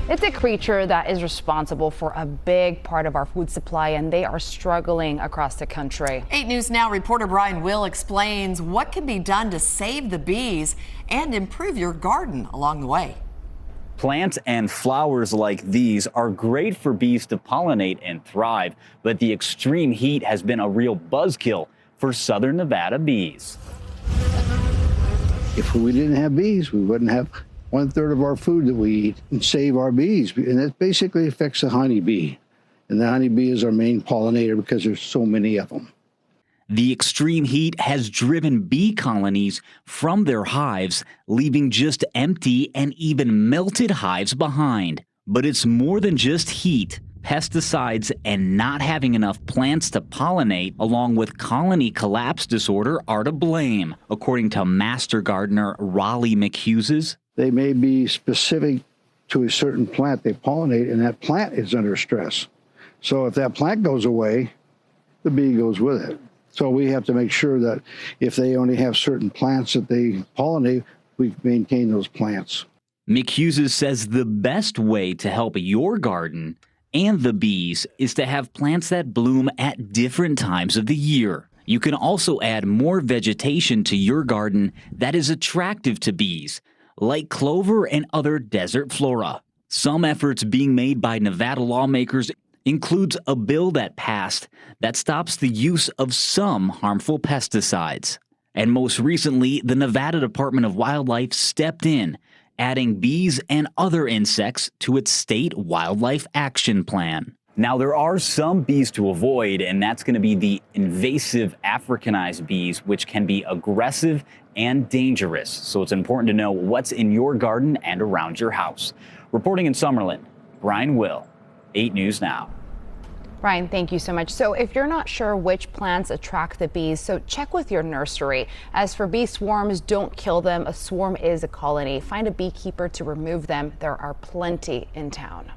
It's a creature that is responsible for a big part of our food supply, and they are struggling across the country. 8 News Now reporter Brian Will explains what can be done to save the bees and improve your garden along the way. Plants and flowers like these are great for bees to pollinate and thrive, but the extreme heat has been a real buzzkill for southern Nevada bees. If we didn't have bees, we wouldn't have 1/3 of our food that we eat and save our bees. And that basically affects the honeybee. And the honeybee is our main pollinator because there's so many of them. The extreme heat has driven bee colonies from their hives, leaving just empty and even melted hives behind. But it's more than just heat. Pesticides and not having enough plants to pollinate, along with colony collapse disorder, are to blame, according to master gardener Raleigh McHughes. They may be specific to a certain plant they pollinate, and that plant is under stress. So if that plant goes away, the bee goes with it. So we have to make sure that if they only have certain plants that they pollinate, we maintain those plants. McHughes says the best way to help your garden and the bees is to have plants that bloom at different times of the year. You can also add more vegetation to your garden that is attractive to bees, like clover and other desert flora. Some efforts being made by Nevada lawmakers includes a bill that passed that stops the use of some harmful pesticides. And most recently, the Nevada Department of Wildlife stepped in, adding bees and other insects to its state wildlife action plan. Now, there are some bees to avoid, and that's going to be the invasive Africanized bees, which can be aggressive and dangerous. So it's important to know what's in your garden and around your house. Reporting in Summerlin, Brian Will, 8 News Now. Brian, thank you so much. So if you're not sure which plants attract the bees, so check with your nursery. As for bee swarms, don't kill them. A swarm is a colony. Find a beekeeper to remove them. There are plenty in town.